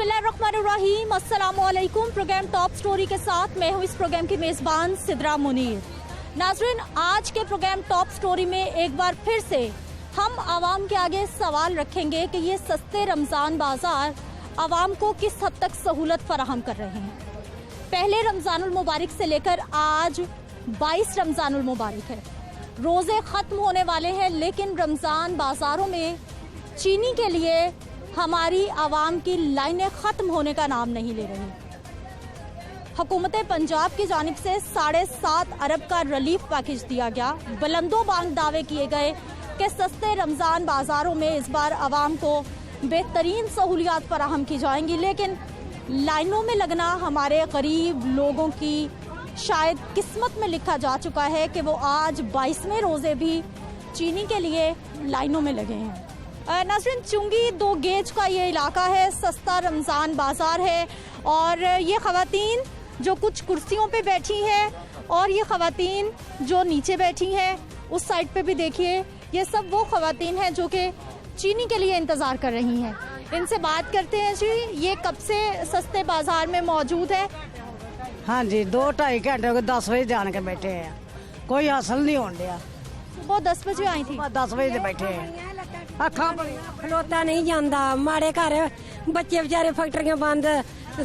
बिस्मिल्लाहिर्रहमानिर्रहीम, अस्सलामुअलैकुम। Programme top story के साथ मैं हूँ इस प्रोग्राम की मेज़बान सिद्रा मुनीर। नाज़रीन, आज के प्रोग्राम टॉप स्टोरी में एक बार फिर से हम आवाम के आगे सवाल रखेंगे कि ये सस्ते रमज़ान बाज़ार आवाम को किस हद तक सहूलत फराहम कर रहे हैं। पहले रमज़ानुल मुबारक से लेकर आज 22 रमज़ानुल मुबारक है। रोज़े ख़त्म होने वाले हैं, लेकिन रमज़ान बाज़ारों में चीनी के लिए हमारी आवाम की लाइनें ख़त्म होने का नाम नहीं ले रही। हुकूमत पंजाब की जानिब से 7.5 अरब का रिलीफ पैकेज दिया गया। बुलंदोबांग दावे किए गए कि सस्ते रमज़ान बाज़ारों में इस बार आवाम को बेहतरीन सहूलियात फराहम की जाएंगी, लेकिन लाइनों में लगना हमारे गरीब लोगों की शायद किस्मत में लिखा जा चुका है कि वो आज 22वें रोज़े भी चीनी के लिए लाइनों में लगे हैं। नाज़रीन, चुंगी 2 गेज का ये इलाका है, सस्ता रमज़ान बाज़ार है और ये ख़वातीन जो कुछ कुर्सियों पे बैठी हैं और ये ख़वातीन जो नीचे बैठी हैं, उस साइड पे भी देखिए, ये सब वो ख़वातीन हैं जो कि चीनी के लिए इंतज़ार कर रही हैं। इनसे बात करते हैं। जी, ये कब से सस्ते बाज़ार में मौजूद है? हाँ जी, 2-2.5 घंटे हो गए, 10 बजे जान के बैठे हैं, कोई हासिल नहीं होने दिया। सुबह 10 बजे आई थी, 10 बजे बैठे हैं, अखा खलोता नहीं जाता, माड़े घर बच्चे बेचारे, फैक्ट्रियां बंद,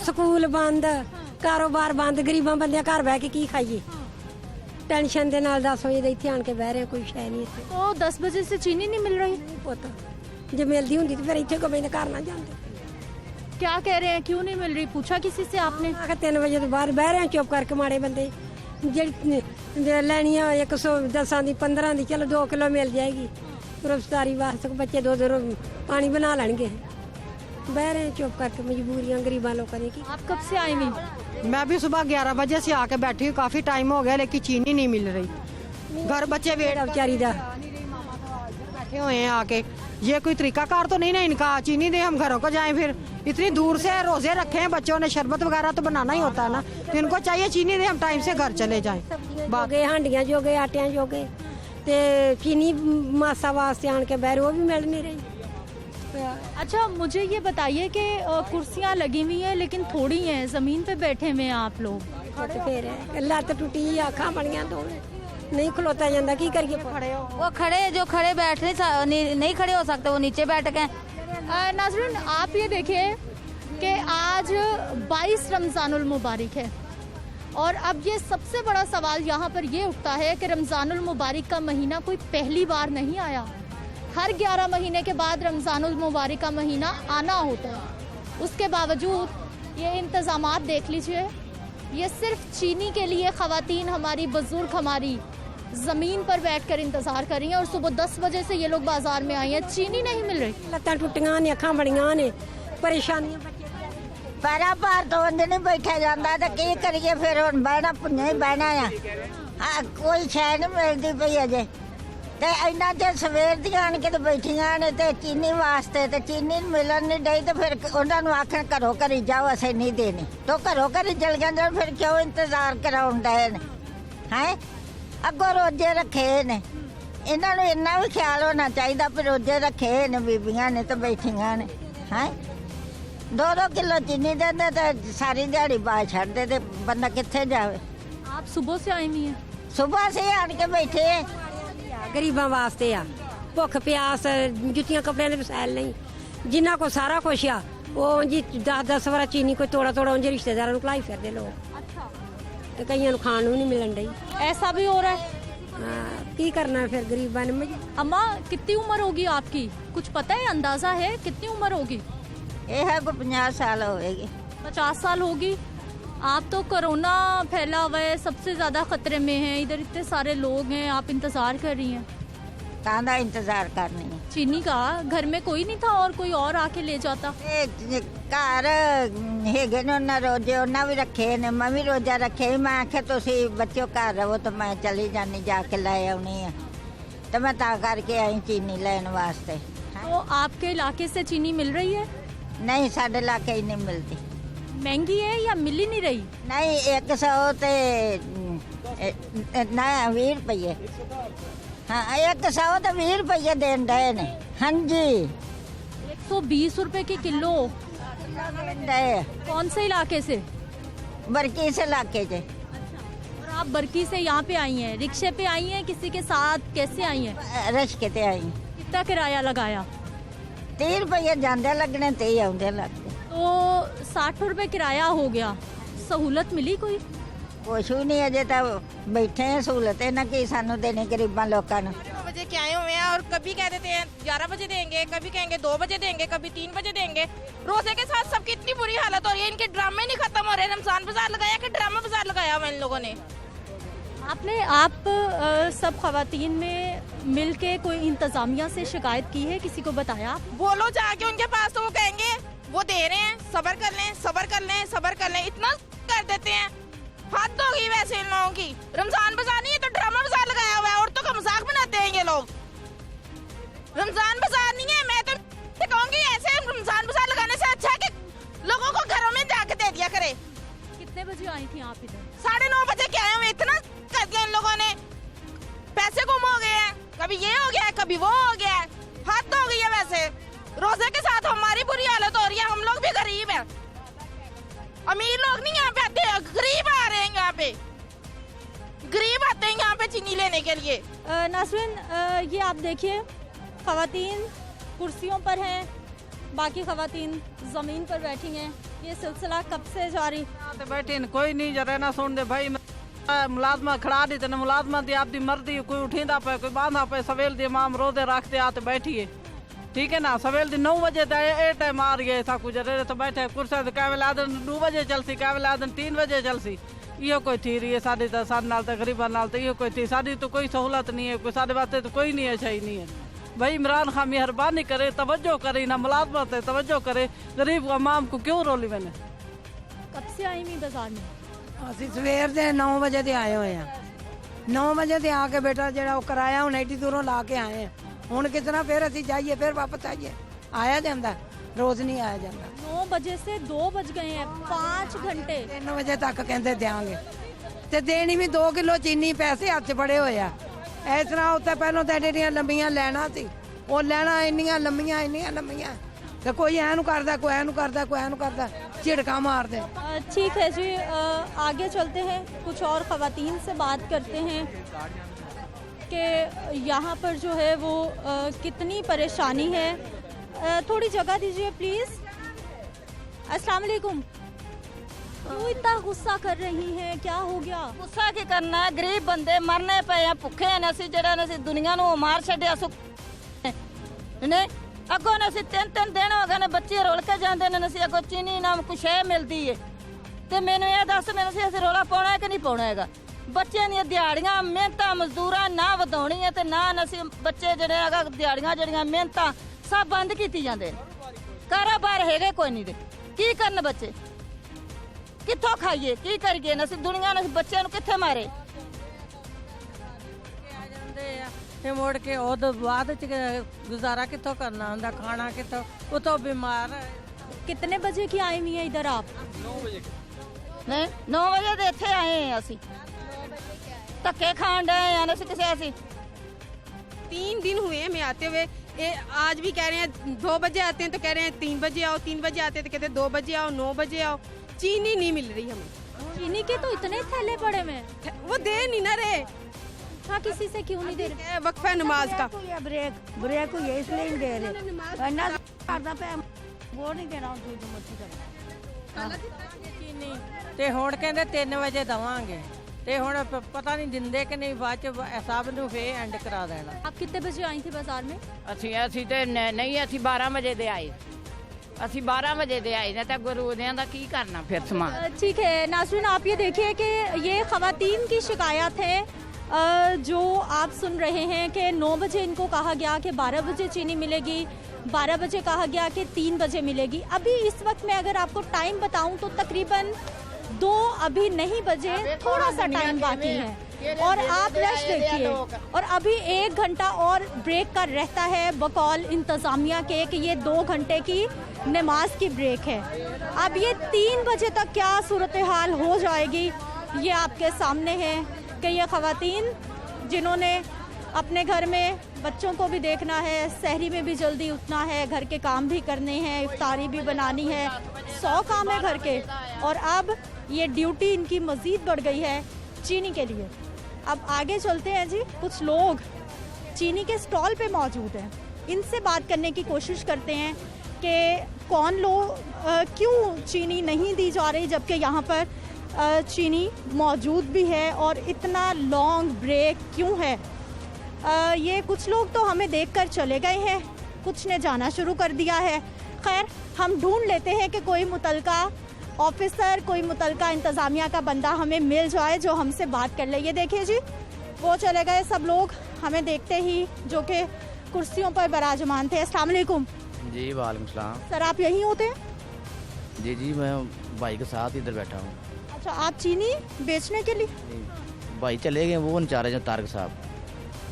स्कूल बंद, कारोबार बंद, गरीबां बंदे घर बह के की खाइए। टेंशन दे नाल 10 बजे इत्थे आन के बह रहे, कोई शै नहीं इत्थे। तो 10 बजे से चीनी नहीं मिल रही? पुत जे मिलदी हुंदी ते फिर इत्थे कोई घर ना जांदे। क्या कह रहे हैं, क्यों नहीं मिल रही? पूछा किसी से आपने? 3 बजे तो बाहर बह रहे हैं चुप करके, माड़े बंदे जेड़ी लैनी है 110 दी 15 दी, चलो 2 किलो मिल जाएगी, रफ्तारी वास्ते बच्चे 2 पानी बना लेंगे। बह रहे हैं चुप करके, मजबूरियां गरीबा लोगों की। आप कब से आई हुई? मैं भी सुबह 11 बजे से आके बैठी हूँ, काफी टाइम हो गया, लेकिन चीनी नहीं मिल रही। घर बच्चे वेट बेचारी दा बैठे हुए हैं आके। ये कोई तरीकाकार तो नहीं ना इनका, चीनी दे हम घरों को जाएं, फिर इतनी दूर से रोजे रखे हैं बच्चों ने, शरबत वगैरह तो बनाना ही होता है ना, तो इनको चाहिए चीनी दे हम टाइम से घर चले जाएं। बागे हांडियां जो गए, आटियां जो गए, ते चीनी मासा वास्ते आन के बैर वो भी मिल नहीं रही। अच्छा, मुझे ये बताइए कि कुर्सियाँ लगी हुई हैं लेकिन थोड़ी हैं, जमीन पे बैठे हुए हैं आप लोग। फिर लत्त टूटी, आँखां बड़ियां तो नहीं खलोता जाता, की करिए। खड़े हो वो खड़े जो खड़े बैठ नहीं खड़े हो सकते, वो नीचे बैठ गए। नाज़रीन, आप ये देखिए कि आज 22 रमज़ानुल मुबारक है और अब ये सबसे बड़ा सवाल यहाँ पर ये उठता है कि रमज़ानुल मुबारक का महीना कोई पहली बार नहीं आया। हर 11 महीने के बाद रमज़ानुल मुबारक का महीना आना होता है। उसके बावजूद ये इंतज़ामात देख लीजिए, ये सिर्फ चीनी के लिए ख़वातीन हमारी, बुजुर्ग हमारी ज़मीन पर बैठकर इंतज़ार कर रही हैं और सुबह 10 बजे से ये लोग बाज़ार में आए हैं, चीनी नहीं मिल रही। लत्तां टुटियां ने, अखां बड़ियां ने, परेशानियां पैरा भार तो अंज नहीं बैठा जाता, तो की करिए फिर हुण बहना भुंजा ही बहना आ। हाँ, कोई शै नहीं मिलती पई अजे, ते इन्ना जे सवेर दी आन के बैठियां ने ते चीनी वास्ते, ते चीनी मिलन नहीं डई, तो फिर उन्हां नूं आखण घरों घरी जाओ, असें नहीं देनी, तो घरों घरी चल गए, फिर क्यों इंतजार कराउण डए ने? हैं, अगों रोजे रखे ने, इन्हां नूं इन्ना भी ख्याल होना चाहिए भी रोजे रखे ने बीबियां ने तो बैठियां ने। हैं, 2-2 किलो चीनी देंदे ते सारी दिहाड़ी बाज छड्डदे, ते बंदा कित्थे जावे? आप सुबह से आई हुई हैं? सुबह से आन के बैठे हैं। गरीबां वास्ते आ, भुख प्यास, जुत्तियां कपड़ियां दे वसैल नहीं, जिन्ना को सारा कुछ आ, वो जी 10-10 वारा चीनी कोई थोड़ा उंजे रिश्तेदारां नूं खलाई फिरदे लोग। अच्छा, ते कईयां नूं खाण नूं नहीं मिलन डई। ऐसा भी हो रहा है? की करना है फिर गरीबां ने। अम्मा, कितनी उम्र होगी आपकी? कुछ पता है, अंदाजा है कितनी उम्र होगी? ये है को 50 साल होएगी। 50 साल होगी। आप तो कोरोना फैला हुआ है, सबसे ज्यादा खतरे में हैं, इधर इतने सारे लोग हैं, आप इंतजार कर रही हैं। कांदा इंतजार करनी है चीनी का? घर में कोई नहीं था और कोई और आके ले जाता? घर हेगे ने, उन्हें रोजे उन्हें भी रखे ने, मैं भी रोजा रखे। मैं आखे तुसी बच्चों घर रहो, तो मैं चली जानी, जाके लै आनी है, तो मैं ता करके आई चीनी लैन वास्ते। तो आपके इलाके से चीनी मिल रही है? नहीं, साडे इलाके ही नहीं मिलती। महंगी है या मिल ही नहीं रही? नहीं, 100 ते ना 20 रुपये। हाँ, 100 तो 20 रुपये देन डे ने। हाँ जी, 120 रुपए की किलो। कौन से इलाके से? बरकी से इलाके से। और आप बरकी से यहाँ पे आई हैं, रिक्शे पे आई हैं, किसी के साथ कैसे आई हैं? रश्के ते आई। कितना किराया लगाया? 30 रुपये जाते लगने 30 आते लगते। तो 60 रुपए किराया हो गया, सहूलत मिली कोई? कुछ भी नहीं, अजे तो बैठे हैं, सहूलत है ना कि सानू देने गरीबां लोगों ने। 9 बजे के आए हुए हैं और कभी कह देते हैं 11 बजे देंगे, कभी कहेंगे 2 बजे देंगे, कभी 3 बजे देंगे। रोजे के साथ सबकी इतनी बुरी हालत हो रही है, इनके ड्रामे नहीं खत्म हो रहे। रमजान बाजार लगाया कि ड्रामा बाजार लगाया हुआ इन लोगों ने। आप सब खवातीन में मिलके कोई इंतजामिया से शिकायत की है, किसी को बताया? बोलो जाके उनके पास तो वो कहेंगे वो दे रहे हैं, सबर कर लें, सबर कर लें, सबर कर लें, इतना कर देते हैं। हद होगी वैसे इन लोगों की। रमजान बाजार नहीं है तो ड्रामा बाजार लगाया हुआ है, औरतों का मजाक बनाते हैं ये लोग। रमजान बाजार नहीं है, मैं तो कहूँगी ऐसे रमजान बाजार लगाने से अच्छा है कि लोगों को घरों में जाके दे दिया करे। कितने बजे आई थी आप इधर? 9:30 बजे के आए हुए, इतना कर दिया इन लोगों ने। पैसे गुम हो गए हैं, कभी ये हो गया है, कभी वो हो गया है। हद हो गई है वैसे। रोजे के साथ हमारी बुरी हालत हो रही है, हम लोग भी गरीब हैं। अमीर लोग नहीं यहाँ पे आते, गरीब आ रहे हैं यहाँ पे, गरीब आते हैं यहाँ पे चीनी लेने के लिए। नासरीन, ये आप देखिए, खवातीन कुर्सियों पर हैं, बाकी खवातीन जमीन पर बैठी हैं। ये सिलसिला कब से जारी? बैठे कोई नहीं जरा ना सुन दे भाई। मुलाजमा खड़ा दी तेने मुलाजमा दी आपकी मर्जी, कोई उठींदा पे कोई बांधा पे। सवेल दी इमाम रोजे रखते आते बैठिए, ठीक है ना। सवेल दी 9 बजे ए टाइम आ रही है, ऐसा कुछ तो बैठे कुर्सा तो क्या वेला 2 बजे चलसी, क्या वेला 3 बजे चलसी। यो कोई थी रही है साड़ी तो साढ़े नाल तो गरीबा नाल तो यो कोई थी। साड़ी तो कोई सहूलत नहीं है, कोई साढ़े वास्ते तो कोई नहीं अच्छा ही नहीं है भाई। इमरान खान मेहरबानी करे, तवज्जो करे, ना मुलाजमत है तवज्जो करे, गरीब अवाम को क्यों रोली मैंने। कब से आई हुई बाजार में? ਅਸੀਂ ਸਵੇਰ ਦੇ 9 ਵਜੇ ਤੇ ਆਏ ਹੋਏ ਆ। 9 ਵਜੇ ਤੇ ਆ ਕੇ ਬੇਟਾ ਜਿਹੜਾ ਉਹ ਕਿਰਾਇਆ ਹੁਣ ਐਡੀ ਦੂਰੋਂ ਲਾ ਕੇ ਆਏ ਆ। ਹੁਣ ਕਿਤਨਾ ਫਿਰ ਅਸੀਂ ਜਾਈਏ, ਫਿਰ ਵਾਪਸ ਆਈਏ? ਆਇਆ ਜਾਂਦਾ, ਰੋਜ਼ ਨਹੀਂ ਆਇਆ ਜਾਂਦਾ। 9 बजे से 2 बज गए हैं, 5 घंटे। 3 ਵਜੇ ਤੱਕ ਕਹਿੰਦੇ ਦਿਆਂਗੇ ਤੇ ਦੇਣੀ ਵੀ 2 ਕਿਲੋ ਚੀਨੀ, ਪੈਸੇ ਹੱਥ 'ਚ ਫੜੇ ਹੋਏ ਆ। ਇਸ ਤਰ੍ਹਾਂ ਉੱਤੇ ਪਹਿਲਾਂ ਤਾਂ ਐਡੀਆਂ ਲੰਮੀਆਂ ਲੈਣਾ ਸੀ, ਉਹ ਲੈਣਾ ਇੰਨੀਆਂ ਲੰਮੀਆਂ ਤੇ ਕੋਈ ਐਨੂੰ ਕਰਦਾ, ਕੋਈ ਐਨੂੰ ਕਰਦਾ, ਕੋਈ ਐਨੂੰ ਕਰਦਾ, ਝਿੜਕਾਂ ਮਾਰਦੇ। ठीक है जी, आगे चलते हैं, कुछ और खवातीन से बात करते हैं कि यहाँ पर जो है वो कितनी परेशानी है। थोड़ी जगह दीजिए प्लीज़। अस्सलाम वालेकुम। क्यों इतना गुस्सा कर रही हैं, क्या हो गया? गुस्सा की करना है, गरीब बंदे मरने पे हैं, भुखे हैं। असी जरा नसी दुनिया नू मार छड्या सुख ने। अगों नसी 3 दिन हो गए ने, बच्चे रोल के जाते ने। नसी अगों चीनी नाम कुछ है मिलती है तो मैनू ये दस, मैनू असीं रौला पाउणा है कि नहीं पाउणा हैगा? बच्चों दी दिहाड़ियां मेहनतां मजदूरां ना वधाउणी है ते ना नसी बच्चे जिहड़े हैगा दिहाड़ियां जिहड़ियां मेहनतां सब बंद कीती जांदे ने। कारोबार हैगे कोई नहीं दे, की करन बच्चे? कित्थों खाइए, की करिए? नसी दुनिया ने बच्चों नू कित्थे मारे? ते मुड़ के ओह्दे बाद च गुजारा कित्थों करना हुंदा, खाना कित्थों? उतो बीमार। कितने बजे की आई हुई है इधर आप? 9 वजे ਦੇ ਇੱਥੇ ਆਏ हैं ਅਸੀਂ। ਧੱਕੇ ਖਾਣ ਡਏ ਆ ਅਸੀਂ ਕਿਸੇ ਅਸੀਂ। 3 दिन हुए हैं मैं आते हुए। आज भी कह रहे हैं 2 बजे आते हैं तो कह रहे हैं 3 बजे आओ, 3 बजे आते हैं तो कहते हैं 2 बजे आओ, 9 बजे आओ। चीनी नहीं मिल रही हमें। चीनी के तो इतने थैले पड़े हुए हैं, वो दे नहीं ना रहे। हाँ, किसी से क्यों नहीं दे रहे? वक्फा नमाज का ब्रेक हुई है इसलिए नहीं दे रहे। इन्ना करदा पे वो नहीं देना दूध मच्छी का। ਤੇ ਹੁਣ ਕਹਿੰਦੇ 3 ਵਜੇ ਦਵਾਂਗੇ ਤੇ ਹੁਣ ਪਤਾ ਨਹੀਂ ਦਿੰਦੇ ਕਿ ਨਹੀਂ। ਬਾਅਦ ਚ ਸਭ ਨੂੰ ਫੇਰ ਐਂਡ ਕਰਾ ਦੇਣਾ। आप कितने बजे आई थी बाजार में? ਅਸੀਂ ਤੇ ਨਹੀਂ, ਅਸੀਂ 12 ਵਜੇ ਦੇ ਆਏ। ਅਸੀਂ 12 ਵਜੇ ਦੇ ਆਏ ਨੇ ਤਾਂ ਗੁਰੂਦਿਆਂ ਦਾ ਕੀ ਕਰਨਾ ਫਿਰ ਸਮਾਨ। ठीक है नाज़रीन, आप ये देखिए कि ये खवातीन की शिकायत है जो आप सुन रहे हैं कि 9 बजे इनको कहा गया कि 12 बजे चीनी मिलेगी, 12 बजे कहा गया कि 3 बजे मिलेगी। अभी इस वक्त मैं अगर आपको टाइम बताऊं तो तकरीबन 2 अभी नहीं बजे, थोड़ा सा टाइम बाकी है। और आप रश देखिए, और अभी 1 घंटा और ब्रेक का रहता है बकौल इंतज़ामिया के कि ये 2 घंटे की नमाज की ब्रेक है। अब ये 3 बजे तक क्या सूरत हाल हो जाएगी ये आपके सामने है कि ये ख़वातीन जिन्होंने अपने घर में बच्चों को भी देखना है, सहरी में भी जल्दी उठना है, घर के काम भी करने हैं, इफ्तारी भी बनानी है, 100 काम है घर के। और अब ये ड्यूटी इनकी मज़ीद बढ़ गई है चीनी के लिए। अब आगे चलते हैं जी, कुछ लोग चीनी के स्टॉल पे मौजूद हैं, इनसे बात करने की कोशिश करते हैं कि कौन लोग क्यों चीनी नहीं दी जा रही, जबकि यहाँ पर चीनी मौजूद भी है और इतना लॉन्ग ब्रेक क्यों है। ये कुछ लोग तो हमें देखकर चले गए हैं, कुछ ने जाना शुरू कर दिया है। खैर, हम ढूंढ लेते हैं कि कोई मुतलका ऑफिसर, कोई मुतलका इंतज़ामिया का बंदा हमें मिल जाए जो हमसे बात कर ले। ये देखिए जी, वो चले गए सब लोग हमें देखते ही, जो कि कुर्सियों पर बराजमान थे। अस्सलाम वालेकुम। जी वालेकुम सलाम। सर, आप यहीं होते हैं? जी मैं भाई के साथ इधर बैठा हूँ। अच्छा, आप चीनी बेचने के लिए? भाई चले गए, वो इंचार्ज हैं तारक साहब।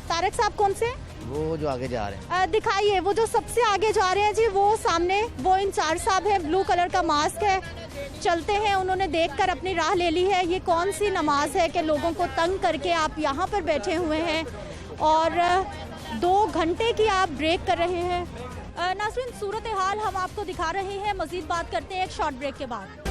तारक साहब कौन से? वो जो आगे जा रहे हैं। दिखाइए, वो जो सबसे आगे जा रहे हैं जी, वो सामने वो इंचार्ज साहब है, ब्लू कलर का मास्क है, चलते हैं। उन्होंने देखकर अपनी राह ले ली है। ये कौन सी नमाज है कि लोगों को तंग करके आप यहाँ पर बैठे हुए हैं और 2 घंटे की आप ब्रेक कर रहे हैं। नाज़रीन, सूरत हाल हम आपको दिखा रहे हैं, मज़ीद बात करते हैं एक शॉर्ट ब्रेक के बाद।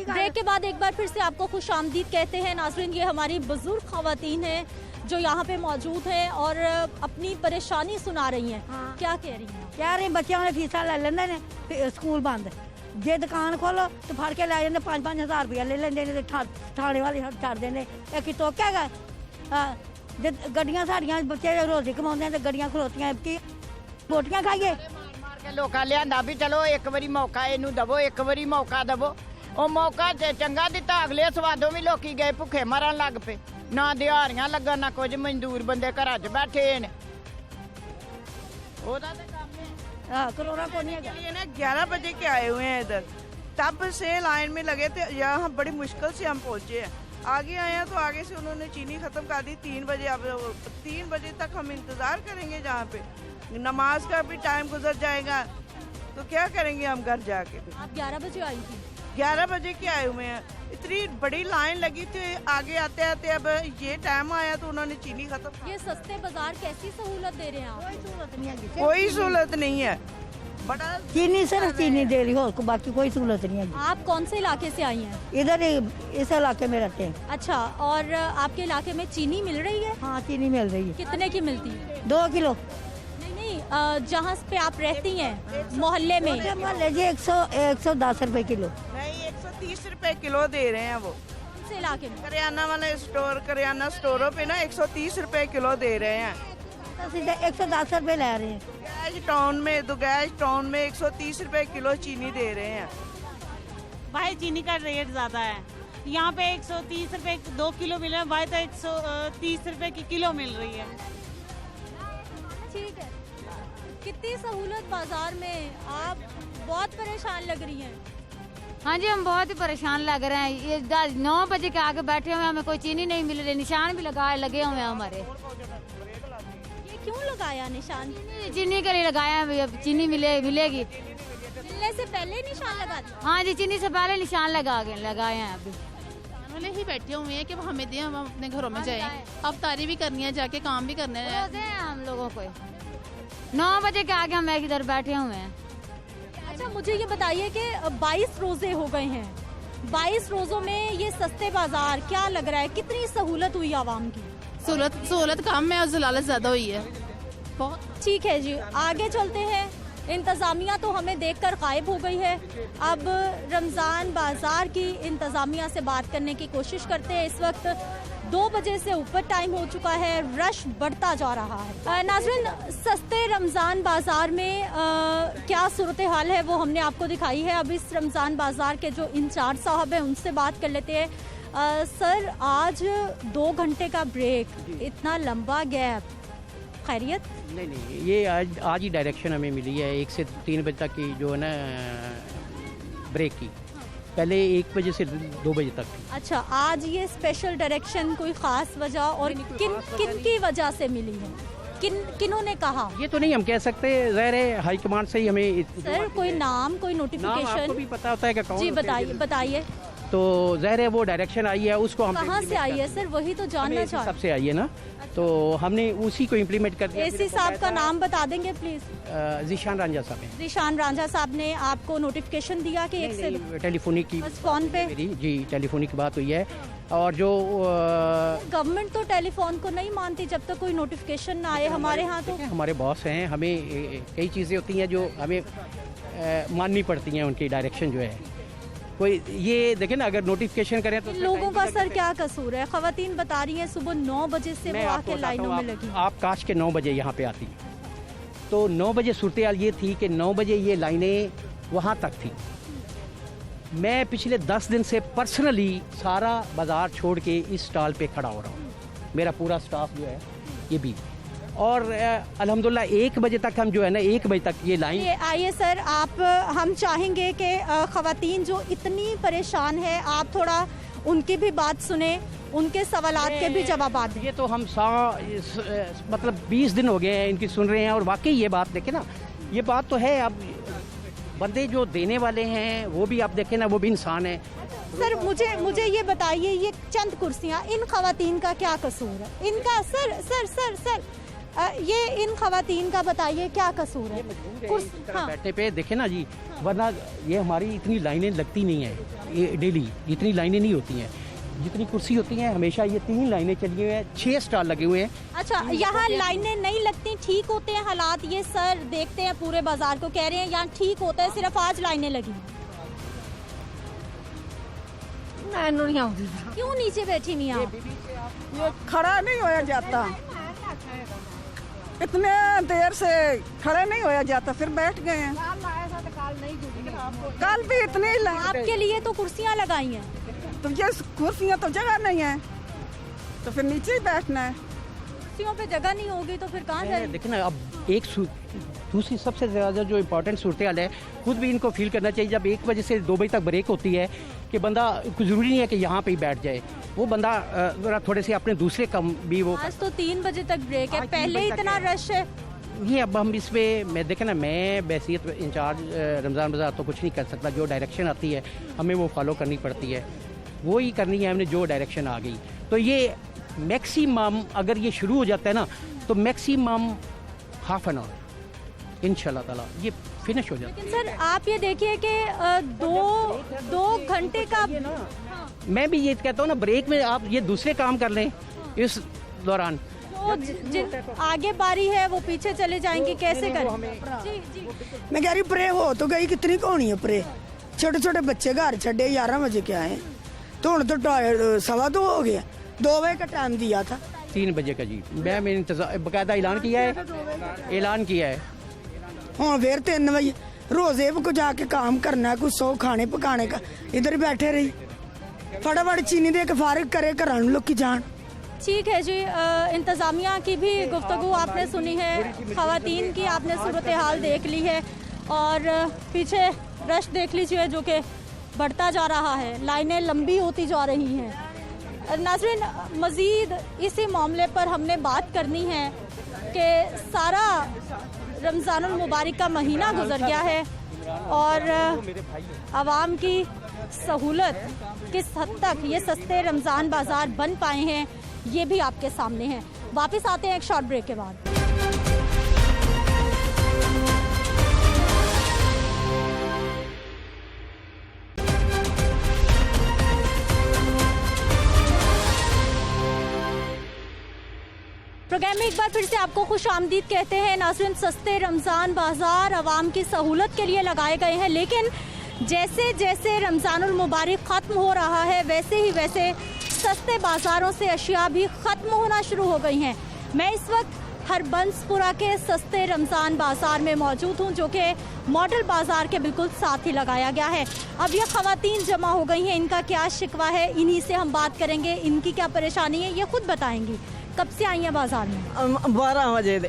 ब्रेक के बाद एक बार फिर से आपको खुश आमदीद कहते हैं। नाज़रीन, ये हमारी बुजुर्ग ख़वातीन हैं जो यहाँ पे मौजूद हैं और अपनी परेशानी सुना रही हैं। हाँ। क्या कह रही हैं? कह रही बच्चों ने फीसा ले लेंदे ने, स्कूल बंद, जे दुकान खोलो तो फड़ के लै जांदे, 5-5 हज़ार रुपया ले लेंदे ने, थाने वाले छड्ड देंदे। इह की तोक्या गा जे गड्डियां साडियां बच्चे रोजी कमाउंदे ते गड्डियां खलोतियां की बोटियां खाइए। मार के लोकां लिआंदा भी चलो एक वारी मौका इनू दवो, एक वारी मौका दवो। ਉਹ ਮੌਕਾ ਤੇ ਚੰਗਾ ਦਿੱਤਾ, ਅਗਲੇ ਸਵਾਦੋਂ ਵੀ ਲੋਕੀ ਗਏ ਭੁੱਖੇ ਮਰਨ ਲੱਗ ਪਏ, ਨਾ ਦਿਹਾੜੀਆਂ ਲੱਗਣ ਨਾ ਕੁਝ, ਮਜ਼ਦੂਰ ਬੰਦੇ ਘਰਾਂ 'ਚ ਬੈਠੇ ਨੇ। ਉਹਦਾ ਤੇ ਕੰਮ है कोरोना को नहीं है ना। 11 बजे के आए हुए हैं इधर, तब से लाइन में लगे थे, यहाँ बड़ी मुश्किल से हम पहुँचे हैं। आगे आए हैं तो आगे से उन्होंने चीनी ख़त्म कर दी 3 बजे। अब 3 बजे तक हम इंतज़ार करेंगे, जहाँ पे नमाज का भी टाइम गुजर जाएगा, तो क्या करेंगे हम घर जाके। आप 11 बजे आई थी? 11 बजे के आए हुए हैं, इतनी बड़ी लाइन लगी थी। आगे आते आते अब ये टाइम आया तो उन्होंने चीनी खत्म। ये सस्ते बाजार कैसी सहूलत दे रहे हैं आप? कोई सहूलत नहीं है, कोई सहूलत नहीं है। बड़ा चीनी सिर्फ चीनी दे रही हो, बाकी कोई सहूलत नहीं है। आप कौन से इलाके से आई हैं? इधर इस इलाके में रहते हैं। अच्छा, और आपके इलाके में चीनी मिल रही है? हाँ, चीनी मिल रही है। कितने की मिलती है? 2 किलो। जहाँ पे आप रहती हैं मोहल्ले में? मोहल्ले जी 110 रुपए किलो। नहीं, 130 रुपए किलो दे रहे हैं वो। कौन से इलाके में? करियाना वाले स्टोर, करियाना स्टोरों पे ना 130 रुपए किलो दे रहे हैं। तो सीधा 110 रुपए ले रहे हैं। गैज टाउन में, दुगैज टाउन में 130 रुपए किलो चीनी दे रहे हैं। भाई चीनी का रेट ज्यादा है, यहाँ पे 130 रुपए 2 किलो मिल रहा है, भाई तो 130 रुपए की किलो मिल रही है। ठीक है, कितनी सहूलत बाजार में, आप बहुत परेशान लग रही हैं। हाँ जी, हम बहुत ही परेशान लग रहे हैं। ये 9 बजे के आगे बैठे हुए हैं, हमें कोई चीनी नहीं मिल रही, निशान भी लगे हुए हैं हमारे। ये क्यों लगाया निशान? चीनी के लिए लगाया है, अब चीनी मिलेगी। मिलने से पहले निशान लगा दिया? हाँ जी, चीनी से पहले निशान लगाए हैं। अभी वाले ही बैठे हुए हैं कि हमें दें, हम अपने घरों में जाएं। अब तारी भी करनी है, जाके काम भी करना है। हम लोगों को 9 बजे के आगे हम इधर बैठे हुए हैं। अच्छा, मुझे ये बताइए कि 22 रोजे हो गए हैं, 22 रोजों में ये सस्ते बाजार क्या लग रहा है, कितनी सहूलत हुई आवाम की? सहूलत कम है और ज़लालत ज्यादा हुई है बहुत। ठीक है जी, आगे चलते हैं। इंतज़ामिया तो हमें देखकर गायब हो गई है। अब रमज़ान बाजार की इंतज़ामिया से बात करने की कोशिश करते हैं। इस वक्त 2 बजे से ऊपर टाइम हो चुका है, रश बढ़ता जा रहा है। नाज़रीन, सस्ते रमज़ान बाजार में क्या सूरत हाल है वो हमने आपको दिखाई है। अब इस रमज़ान बाजार के जो इंचार्ज साहब हैं उनसे बात कर लेते हैं। सर, आज 2 घंटे का ब्रेक, इतना लंबा गैप, खैरियत? नहीं, ये आज ही डायरेक्शन हमें मिली है 1 से 3 बजे तक की जो है ना ब्रेक की, पहले 1 बजे से 2 बजे तक। अच्छा, आज ये स्पेशल डायरेक्शन कोई ख़ास वजह और किन की वजह से मिली है? किन्होंने कहा? ये तो नहीं हम कह सकते, ज़ाहिर है हाईकमांड से ही हमें सर कोई नाम, कोई नाम नोटिफिकेशन आपको भी पता होता है कि कौन जी होते हैं। बताइए। तो ज़ाहिर है वो डायरेक्शन आई है, उसको हम कहाँ से आई है सर, वही तो जानना चाहते सबसे आई है ना, तो हमने उसी को इम्प्लीमेंट कर दिया। एसी साहब का नाम बता देंगे प्लीज? ज़ीशान रांझा साहब हैं। ज़ीशान रांझा साहब ने आपको नोटिफिकेशन दिया कि एक से टेलीफोनिक की बस फोन पे जी टेलीफोनिक की बात हुई है। और जो गवर्नमेंट तो टेलीफोन को नहीं मानती जब तक कोई नोटिफिकेशन ना आए। हमारे यहाँ तो हमारे बॉस हैं, हमें कई चीज़ें होती हैं जो हमें माननी पड़ती हैं, उनकी डायरेक्शन जो है कोई ये देखें ना, अगर नोटिफिकेशन करें तो लोगों का सर क्या कसूर है? खवातीन बता रही हैं सुबह 9 बजे से वो आके लाइनों में लगी। आप काश के 9 बजे यहाँ पे आती, तो 9 बजे सूरत हाल ये थी कि 9 बजे ये लाइनें वहाँ तक थी। मैं पिछले 10 दिन से पर्सनली सारा बाज़ार छोड़ के इस स्टॉल पे खड़ा हो रहा हूँ, मेरा पूरा स्टाफ जो है ये भी, और अल्हम्दुलिल्लाह 1 बजे तक हम जो है ना 1 बजे तक ये लाइन। आइए सर, आप हम चाहेंगे कि खवातीन जो इतनी परेशान है आप थोड़ा उनकी भी बात सुने, उनके सवालात के भी जवाब दें। ये तो हम मतलब 20 दिन हो गए हैं इनकी सुन रहे हैं, और वाकई ये बात देखें ना, ये बात तो है। अब बंदे जो देने वाले हैं वो भी आप देखें ना, वो भी इंसान है। सर मुझे ये बताइए, ये चंद कुर्सियाँ, इन खवातीन का क्या कसूर है? इनका सर ये इन खवातीन का बताइए क्या कसूर है? हाँ। बैठने पे देखे ना जी, वरना ये हमारी इतनी लाइनें लगती नहीं है, ये डेली इतनी लाइनें नहीं होती हैं जितनी कुर्सी होती हैं। हमेशा ये 3 लाइनें चली हुई हैं, 6 स्टॉल लगे हुए हैं। अच्छा, यहाँ लाइनें नहीं लगती, ठीक होते हैं हालात? ये सर देखते हैं पूरे बाजार को, कह रहे हैं यहाँ ठीक होता है, सिर्फ आज लाइनें लगी। क्यों नीचे बैठी मियाँ? ये खड़ा नहीं होया जाता, इतने देर से खड़े नहीं होया जाता, फिर बैठ गए हैं। कल भी इतने ही आपके लिए तो कुर्सियाँ लगाई हैं, तो ये कुर्सियाँ तो जगह नहीं है, तो फिर नीचे ही बैठना है। कुर्सियों पे जगह नहीं होगी तो फिर कहाँ जाए? देखिए ना, अब एक दूसरी सबसे ज़्यादा जो इम्पोर्टेंट सूरत हाल है, खुद भी इनको फील करना चाहिए। जब 1 बजे से 2 बजे तक ब्रेक होती है कि बंदा, कुछ ज़रूरी नहीं है कि यहाँ पे ही बैठ जाए, वो बंदा थोड़े से अपने दूसरे काम भी वो। आज तो 3 बजे तक ब्रेक है, पहले ही इतना रश है। ये अब हम इस पे, मैं देखें ना, मैं बैसियत इंचार्ज रमज़ान बाज़ार तो कुछ नहीं कर सकता। जो डायरेक्शन आती है हमें वो फॉलो करनी पड़ती है, वो ही करनी है हमने, जो डायरेक्शन आ गई। तो ये मैक्सिमम अगर ये शुरू हो जाता है ना, तो मैक्सिमम ½ एन आवर इंशाल्लाह ताला ये फिनिश हो जाता है। लेकिन सर आप ये देखिए कि 2 घंटे का, मैं भी ये कहता हूँ ना, ब्रेक में आप ये दूसरे काम कर लें इस दौरान। जो जिन आगे बारी है वो पीछे चले जाएंगे, कैसे करें? जी। मैं कह रही प्रे हो तो गई, कितनी को होनी है प्रे? छोटे छोटे बच्चे घर छड़े 11 बजे के आए, तो हूँ तो 2:15 हो गया, 2 बजे का टाइम दिया था। 3 बजे का जी, मैंने इंतजार बकायदा ऐलान किया है। हाँ फिर 3 बजे रोजे को जाके काम करना है, कुछ 100 खाने पकाने का, इधर बैठे रही, फटाफट चीनी दे के फारिग करे घर लोग की जान। ठीक है जी, इंतज़ामिया की भी गुफ्तगू आपने सुनी है, खवातीन की आपने सूरत हाल देख ली है, और पीछे रश देख लीजिए जो कि बढ़ता जा रहा है, लाइनें लंबी होती जा रही हैं। नाज़रीन, मज़ीद इसी मामले पर हमने बात करनी है कि सारा रमज़ानुल मुबारक का महीना गुजर गया है, और आवाम की सहूलत किस हद तक ये सस्ते रमज़ान बाज़ार बन पाए हैं, ये भी आपके सामने है। वापस आते हैं एक शॉर्ट ब्रेक के बाद। प्रोग्राम में एक बार फिर से आपको खुश आमदीद कहते हैं। नाज़रीन, सस्ते रमज़ान बाज़ार आवाम की सहूलत के लिए लगाए गए हैं, लेकिन जैसे जैसे रमज़ानुल मुबारक ख़त्म हो रहा है वैसे ही वैसे सस्ते बाज़ारों से अशिया भी ख़त्म होना शुरू हो गई हैं। मैं इस वक्त हरबंसपुरा के सस्ते रमज़ान बाज़ार में मौजूद हूँ, जो कि मॉडल बाज़ार के बिल्कुल साथ ही लगाया गया है। अब ये ख़वातीन जमा हो गई हैं, इनका क्या शिकवा है, इन्हीं से हम बात करेंगे, इनकी क्या परेशानी है ये खुद बताएंगी। कब से आई हैं बाज़ार में? 12 बजे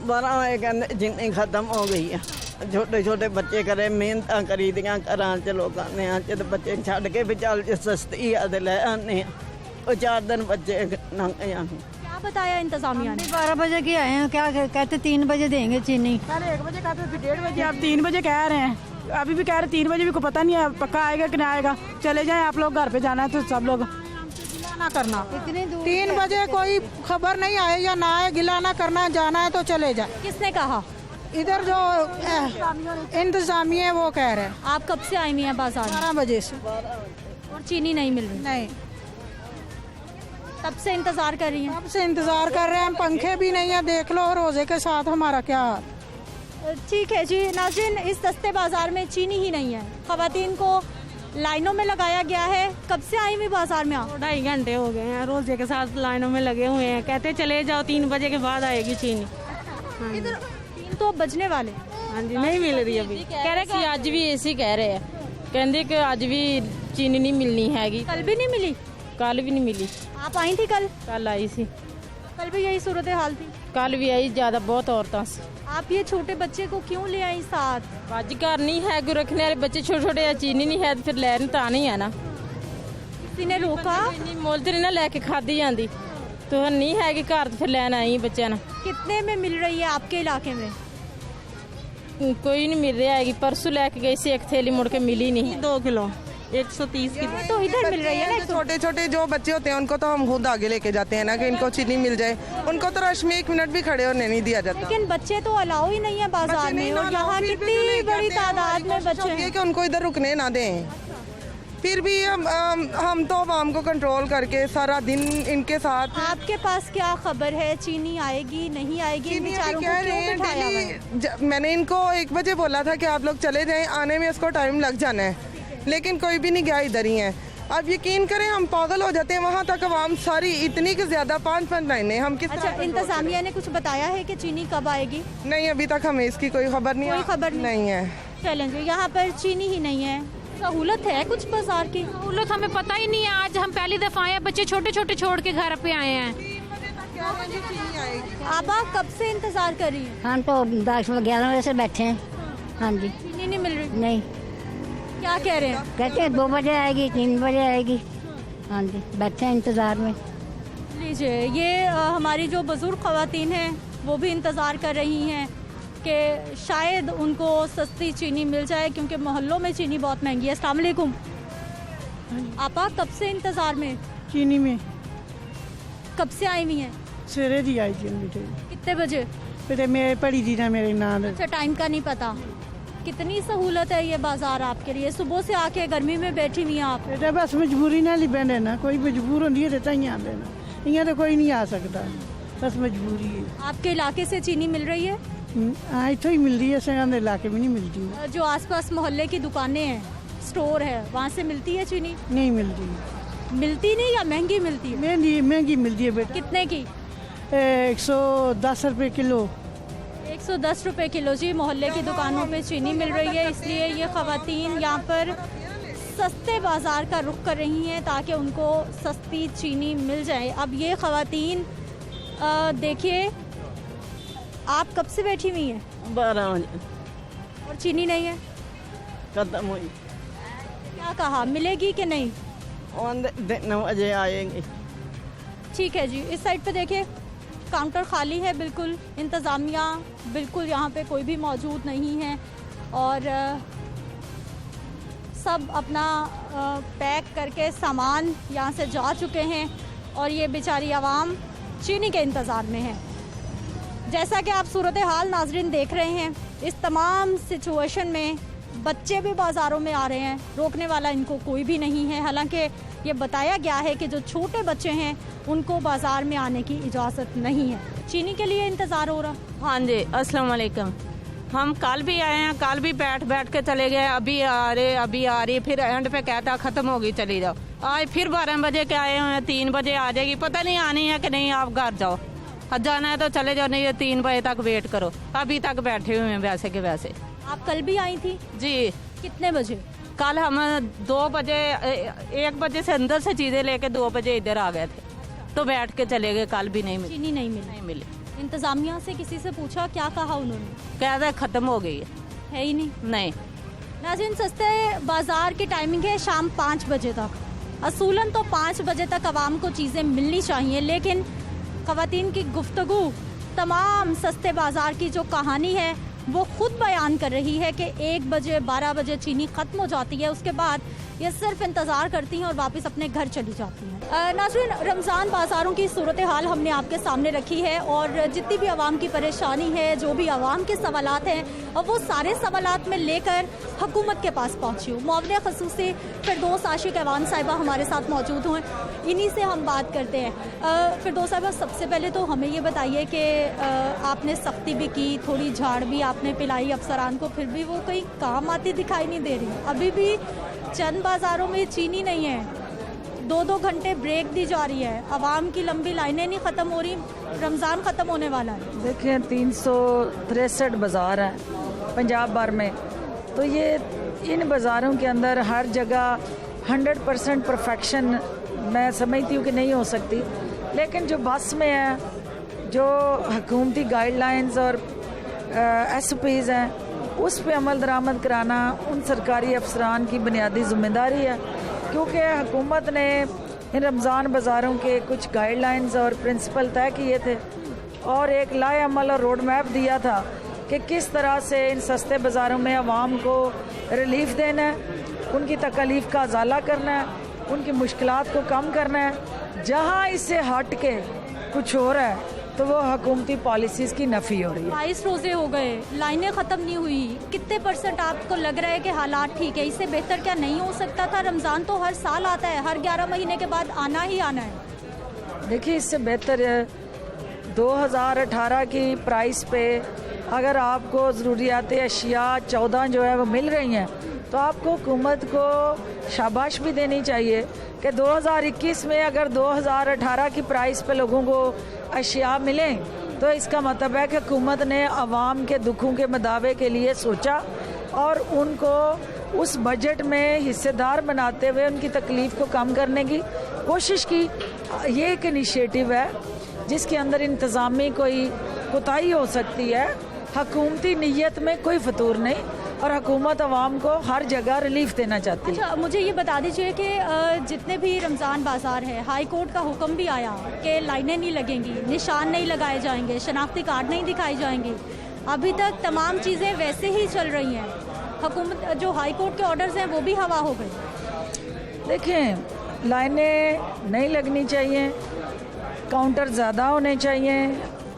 12 बजे कहते जिन्नी खत्म हो गई है। छोटे छोटे बच्चे करे मेहनत करी दियाँ घर च लोगों ने, तो बच्चे छड़ के भी चल सस्ती है लै आने, 4 दिन बच्चे लंघ जाने। क्या बताया इंतजामिया ने? 12 बजे के आए हैं, क्या कहते 3 बजे देंगे चीनी। पहले 1 बजे कहते थे, 1:30 बजे, अब 3 बजे कह रहे हैं। अभी भी कह रहे 3 बजे भी को पता नहीं है पक्का आएगा कि नहीं आएगा। चले जाएं आप लोग, घर पे जाना है तो सब लोग ना करना। 3 बजे कोई खबर नहीं आए या ना आए, गिला ना करना, जाना है तो चले जाए। किसने कहा? इधर जो इंतजामिया वो कह रहे हैं। आप कब से आई हुई हैं बाजार? 12 बजे से। और चीनी नहीं मिल रही? नहीं, तब से इंतजार कर रही हैं? तब से इंतजार कर रहे हैं, पंखे भी नहीं है, देख लो रोजे के साथ हमारा क्या हाल। ठीक है जी नाज़रीन, इस सस्ते बाजार में चीनी ही नहीं है। खवातीन को लाइनों में लगाया गया है। कब से आई हुई बाजार में आप? 2.5 घंटे हो गए हैं, रोजे के साथ लाइनों में लगे हुए हैं। कहते चले जाओ, 3 बजे के बाद आएगी चीनी। 3 तो बजने वाले। हाँ जी, नहीं मिल रही अभी। कह रहे कि आज भी ऐसे कह रहे हैं, कहते कि आज भी चीनी नहीं मिलनी हैगी। कल भी नहीं मिली? कल भी नहीं मिली। आप आई थी कल? कल आई सी। कल भी यही सूरत हाल थी? कल भी आई, ज्यादा बहुत औरतों से। आप ये छोटे बच्चे को क्यों ले आई साथ? आज घर नहीं है, कोई रखने वाले बच्चे छोटे छोटे, चीनी नहीं है तो फिर लैन तो आनी है ना। किसी ने रोका? मोल तो नहीं ना लेके खादी जाती, तो नहीं है कि घर तो फिर लैन आई बच्चे ना। कितने में मिल रही है आपके इलाके में? कोई नहीं मिल रहा है। परसों लेके गई सी, एक थैली मुड़ के मिली नहीं। 2 किलो 130 की। तो इधर मिल रही है ना। छोटे छोटे जो बच्चे होते हैं उनको तो हम खुद आगे लेके जाते हैं ना कि इनको चीनी मिल जाए। उनको तो रश में 1 मिनट भी खड़े होने नहीं दिया जाता। लेकिन बच्चे तो अलाउ ही नहीं है बाजार में, और यहाँ कितनी बड़ी तादाद में बच्चे हैं कि उनको इधर रुकने ना दें। फिर भी हम तो आवाम को कंट्रोल करके सारा दिन इनके साथ। आपके पास क्या खबर है, चीनी आएगी नहीं आएगी? मैंने इनको 1 बजे बोला था कि आप लोग चले जाएं, आने में इसको टाइम लग जाना है, लेकिन कोई भी नहीं गया, इधर ही है। अब यकीन करें हम पागल हो जाते हैं। वहाँ तक आवाम सारी इतनी कि ज्यादा 5-5 लाइनें हम किस। अच्छा, इंतजामिया ने कुछ बताया है कि चीनी कब आएगी? नहीं, अभी तक हमें इसकी कोई खबर नहीं। कोई खबर नहीं है। चलें जी, यहाँ पर चीनी ही नहीं है। सहूलत है कुछ बाजार की? सहूलत हमें पता ही नहीं है। आज हम पहली दफा आए हैं, बच्चे छोटे छोटे छोड़ के घर पे आए हैं। आप कब से इंतजार कर रही हैं? हम तो 10-11 बजे से बैठे हैं। हाँ जी। चीनी नहीं मिल रही? नहीं। क्या कह रहे हैं? कहते हैं 2 बजे आएगी, 3 बजे आएगी। हाँ जी, बैठे हैं इंतजार में। लीजिए, ये हमारी जो बुजुर्ग खवातीन हैं वो भी इंतज़ार कर रही हैं कि शायद उनको सस्ती चीनी मिल जाए, क्योंकि मोहल्लों में चीनी बहुत महंगी है। अस्सलाम वालेकुम। आपा कब से इंतज़ार में? चीनी में कब से आई हुई हैं? सवेरे दी आई थी। कितने बजे? फिर मेरे पड़ी थी ना मेरे नाम। अच्छा, टाइम का नहीं पता। कितनी सहूलत है ये बाजार आपके लिए? सुबह से आके गर्मी में बैठी हुई हैं आप? बेटा बस मजबूरी ना ही बहने ना, कोई मजबूर होती है तो ही आते ना, यहाँ तो कोई नहीं आ सकता, बस मजबूरी है। आपके इलाके से चीनी मिल रही है? हाँ, इतना ही मिल रही है, संगंद इलाके में नहीं मिलती। जो आसपास मोहल्ले की दुकानें हैं, स्टोर है, वहाँ से मिलती है चीनी? नहीं मिलती। मिलती नहीं या महंगी मिलती है? महंगी मिलती है बेटा। कितने की? 110 रुपए किलो। 110 रुपए किलो जी। मोहल्ले की दुकानों पे चीनी मिल रही है, इसलिए ये खवातीन यहाँ पर सस्ते बाजार का रुख कर रही हैं ताकि उनको सस्ती चीनी मिल जाए। अब ये खवातीन देखिए, आप कब से बैठी हुई हैं? 12 बजे। और चीनी नहीं है? खत्म हुई। क्या कहा, मिलेगी कि नहीं? 9 बजे आएंगे। ठीक है जी। इस साइड पे देखिए, काउंटर खाली है बिल्कुल। इंतज़ामिया बिल्कुल यहाँ पे कोई भी मौजूद नहीं है, और सब अपना पैक करके सामान यहाँ से जा चुके हैं, और ये बेचारी आवाम चीनी के इंतज़ार में है। जैसा कि आप सूरत हाल नाजरीन देख रहे हैं, इस तमाम सिचुएशन में बच्चे भी बाज़ारों में आ रहे हैं, रोकने वाला इनको कोई भी नहीं है। हालांकि ये बताया गया है कि जो छोटे बच्चे हैं उनको बाज़ार में आने की इजाज़त नहीं है। चीनी के लिए इंतज़ार हो रहा? हाँ जी, अस्सलाम वालेकुम। हम कल भी आए हैं, कल भी बैठ के चले गए, अभी आ रहे, फिर एंड पे कहता ख़त्म होगी चली जाओ। आज फिर 12 बजे के आए हैं, 3 बजे आ जाएगी, पता नहीं आनी है कि नहीं, आप घर जाओ, जाना है तो चले जाओ, नहीं 3 बजे तक वेट करो। अभी तक बैठे हुए हैं वैसे के वैसे। आप कल भी आई थी? जी। कितने बजे? कल हम 2 बजे, 1 बजे से अंदर से चीज़ें लेके 2 बजे इधर आ गए थे, तो बैठ के चले गए। कल भी नहीं मिली। चीनी नहीं मिली। इंतज़ामिया से किसी से पूछा, क्या कहा उन्होंने? कह रहे ख़त्म हो गई है ही नहीं। नहीं। नाज़रीन, सस्ते बाज़ार की टाइमिंग है शाम 5 बजे तक। असूलन तो 5 बजे तक आवाम को चीज़ें मिलनी चाहिए, लेकिन ख़वातीन की गुफ्तगू तमाम सस्ते बाज़ार की जो कहानी है वो खुद बयान कर रही है कि 1 बजे 12 बजे चीनी ख़त्म हो जाती है, उसके बाद ये सिर्फ इंतज़ार करती हैं और वापस अपने घर चली जाती हैं। नाज़रीन, रमज़ान बाज़ारों की सूरत हाल हमने आपके सामने रखी है और जितनी भी आवाम की परेशानी है, जो भी आवाम के सवालात हैं, और वो सारे सवालात में लेकर हुकूमत के पास पहुँची हूँ। मुआवने ख़ुसूसी फिरदौस आशिक ऐवान साहिबा हमारे साथ मौजूद हैं, इन्हीं से हम बात करते हैं। फिरदौस साहिबा, सबसे पहले तो हमें ये बताइए कि आपने सख्ती भी की, थोड़ी झाड़ भी आपने पिलाई अफसरान को, फिर भी वो कहीं काम आती दिखाई नहीं दे रही। अभी भी चंद बाज़ारों में चीनी नहीं है, 2-2 घंटे ब्रेक दी जा रही है, आवाम की लंबी लाइनें नहीं ख़त्म हो रही, रमज़ान ख़त्म होने वाला है। देखिए 363 बाज़ार हैं पंजाब भर में, तो ये इन बाज़ारों के अंदर हर जगह 100% परफेक्शन मैं समझती हूँ कि नहीं हो सकती, लेकिन जो बस में है, जो हुकूमती गाइडलाइंस और SOPs हैं, उस पे अमल दरामद कराना उन सरकारी अफसरान की बुनियादी ज़िम्मेदारी है, क्योंकि हुकूमत ने इन रमज़ान बाज़ारों के कुछ गाइडलाइंस और प्रिंसिपल तय किए थे और एक लाए अमल और रोड मैप दिया था कि किस तरह से इन सस्ते बाज़ारों में आवाम को रिलीफ देना है, उनकी तकलीफ़ का अजाला करना है, उनकी मुश्किलात को कम करना है। जहाँ इससे हट के कुछ हो रहा है तो वो हुकूमती पॉलिसीज़ की नफ़ी हो रही है। 22 रोज़े हो गए, लाइनें ख़त्म नहीं हुई, कितने % आपको लग रहा है कि हालात ठीक है? इससे बेहतर क्या नहीं हो सकता था? रमज़ान तो हर साल आता है, हर 11 महीने के बाद आना ही आना है। देखिए, इससे बेहतर 2018 की प्राइस पे अगर आपको ज़रूरियात अशिया 14 जो है वो मिल रही हैं, तो आपको हुकूमत को शाबाश भी देनी चाहिए कि 2021 में अगर 2018 की प्राइस पे लोगों को अशिया मिलें, तो इसका मतलब है कि हुकूमत ने आवाम के दुखों के मदावे के लिए सोचा और उनको उस बजट में हिस्सेदार बनाते हुए उनकी तकलीफ़ को कम करने की कोशिश की। ये एक इनिशिएटिव है जिसके अंदर इंतज़ामी कोई कोताही हो सकती है, हुकूमती नीयत में कोई फतूर नहीं, और हुकूमत आवाम को हर जगह रिलीफ देना चाहती है। अच्छा, मुझे ये बता दीजिए कि जितने भी रमज़ान बाज़ार है, हाई कोर्ट का हुक्म भी आया कि लाइनें नहीं लगेंगी, निशान नहीं लगाए जाएंगे, शनाख्ती कार्ड नहीं दिखाई जाएंगे, अभी तक तमाम चीज़ें वैसे ही चल रही हैं। हुकूमत जो हाई कोर्ट के ऑर्डर्स हैं वो भी हवा हो गए। देखें, लाइनें नहीं लगनी चाहिए, काउंटर ज़्यादा होने चाहिए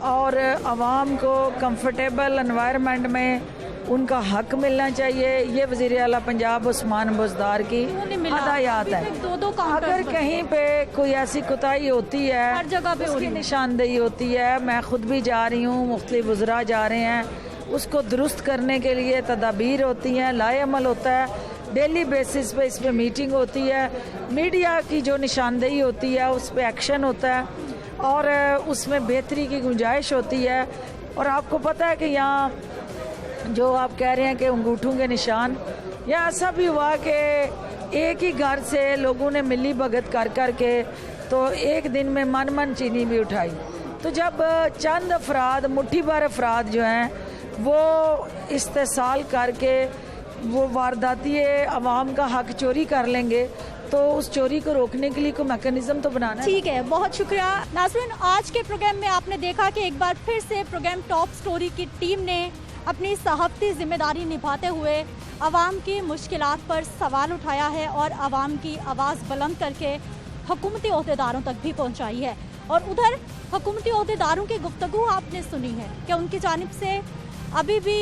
और आवाम को कंफर्टेबल एनवायरनमेंट में उनका हक मिलना चाहिए। ये वज़ीर आला पंजाब उस्मान बुज़दार की हदायत है। अगर कहीं पे कोई ऐसी कोताही होती है, हर जगह पे उसकी निशानदेही होती है, मैं खुद भी जा रही हूँ, मुख्तलिफ वज़रा जा रहे हैं, उसको दुरुस्त करने के लिए तदाबीर होती हैं, लाए अमल होता है, डेली बेसिस पे इस पर मीटिंग होती है, मीडिया की जो निशानदेही होती है उस पर एक्शन होता है और उसमें बेहतरी की गुंजाइश होती है। और आपको पता है कि यहाँ जो आप कह रहे हैं कि अंगूठों के निशान, या ऐसा भी हुआ कि एक ही घर से लोगों ने मिली भगत कर कर के तो एक दिन में मन चीनी भी उठाई। तो जब चंद अफराद, मुट्ठी भर अफराद जो हैं वो इस्तेसाल करके वो वारदाती अवाम का हक चोरी कर लेंगे, तो उस चोरी को रोकने के लिए कोई मैकेनिज्म तो बनाना है। ठीक है, बहुत शुक्रिया। नाज़रीन, आज के प्रोग्राम में आपने देखा कि एक बार फिर से प्रोग्राम टॉप स्टोरी की टीम ने अपनी सहाफ़ती जिम्मेदारी निभाते हुए आवाम की मुश्किलात पर सवाल उठाया है और आवाम की आवाज़ बुलंद करके हुकूमती ओहदेदारों तक भी पहुंचाई है। और उधर हुकूमती ओहदेदारों की गुफ्तगू आपने सुनी है कि उनकी जानिब से अभी भी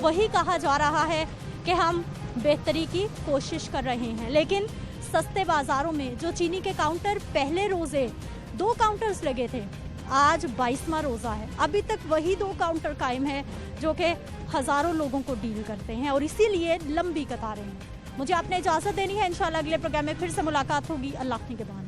वही कहा जा रहा है कि हम बेहतरी की कोशिश कर रहे हैं, लेकिन सस्ते बाज़ारों में जो चीनी के काउंटर पहले रोज़े 2 काउंटर्स लगे थे, आज 22वां रोज़ा है, अभी तक वही 2 काउंटर कायम है जो कि हज़ारों लोगों को डील करते हैं और इसीलिए लंबी कतारें हैं। मुझे आपने इजाज़त देनी है, इंशाल्लाह अगले प्रोग्राम में फिर से मुलाकात होगी। अल्लाह के बाद।